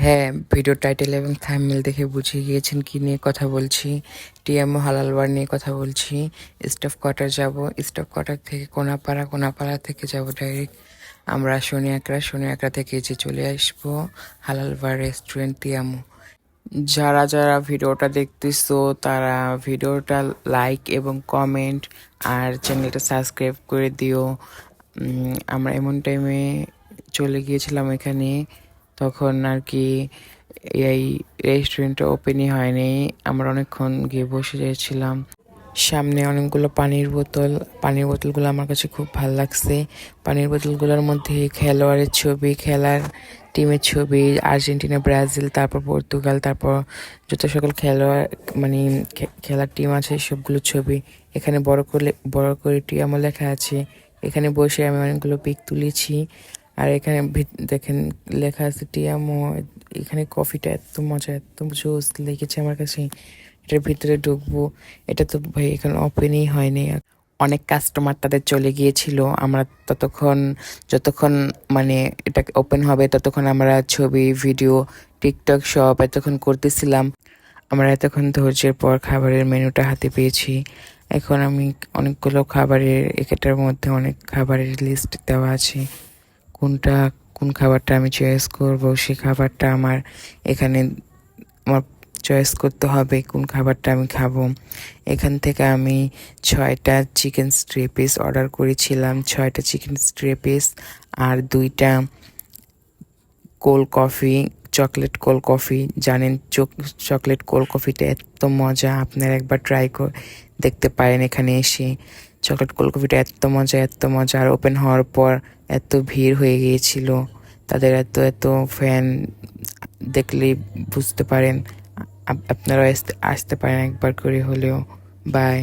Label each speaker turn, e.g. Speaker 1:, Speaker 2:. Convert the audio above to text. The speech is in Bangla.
Speaker 1: হ্যাঁ, ভিডিও টাইটেল এবং থাম্বনেল দেখে বুঝে গিয়েছেন কি নিয়ে কথা বলছি। টিএমও হালাল বার নিয়ে কথা বলছি। স্টাফ কোয়ার্টার যাব, স্টাফ কোয়ার্টার থেকে কোনাপাড়া, কোনাপাড়া থেকে যাব ডাইরেক্ট আমরা শনি একরা থেকে যে চলে আসবো হালাল বার রেস্টুরেন্ট টিএমও। যারা যারা ভিডিওটা দেখতেছো তারা ভিডিওটা লাইক এবং কমেন্ট আর চ্যানেলটা সাবস্ক্রাইব করে দিও। আমরা এমন টাইমে চলে গিয়েছিলাম এখানে, তখন আর কি এই রেস্টুরেন্টটা ওপেনই হয়নি। আমরা অনেকক্ষণ গিয়ে বসে যাচ্ছিলাম। সামনে অনেকগুলো পানির বোতলগুলো আমার কাছে খুব ভালো লাগছে। পানির বোতলগুলোর মধ্যে খেলোয়াড়ের ছবি, খেলার টিমের ছবি, আর্জেন্টিনা, ব্রাজিল, তারপর পর্তুগাল, তারপর যত সকল খেলোয়াড় মানে খেলার টিম আছে সবগুলো ছবি এখানে বড় করে টিয়ামো লেখা আছে। এখানে বসে আমি অনেকগুলো পিক তুলেছি। আর এখানে দেখেন লেখা আছে টিয়ামো। এখানে কফিটা এত মজা, এত জোস লেগেছে আমার কাছে। এটার ভিতরে ঢুকবো, এটা তো ভাই এখানে ওপেনই হয়নি। অনেক কাস্টমার তাদের চলে গিয়েছিল। আমরা যতক্ষণ মানে এটা ওপেন হবে ততক্ষণ আমরা ছবি, ভিডিও, টিকটক সব এতক্ষণ করতেছিলাম। আমরা এতক্ষণ ধৈর্যের পর খাবারের মেনুটা হাতে পেয়েছি। এখন আমি অনেকগুলো খাবারের, এটার মধ্যে অনেক খাবারের লিস্ট দেওয়া আছে। কোন খাবারটা আমি চয়েস করব, সেই খাবারটা এখানে আমার চয়েস করতে হবে কোন খাবারটা আমি খাবো। এখান থেকে আমি 6টা চিকেন স্ট্রে পিস অর্ডার করেছিলাম, 6টা চিকেন স্ট্রে পিস আর 2টা cold coffee, chocolate cold coffee. জানেন চকলেট কোল্ড কফিটা এত মজা, আপনারা একবার ট্রাই করে দেখতে পারেন এখানে এসে। চকলেট কোল্ড কফিটা এত মজা আর ওপেন হওয়ার পর এত ভিড় হয়ে গিয়েছিল। তাদের এত ফ্যান, দেখলেই বুঝতে পারেন। আপনারাও আসতে পারেন একবার করে হলেও। বাই।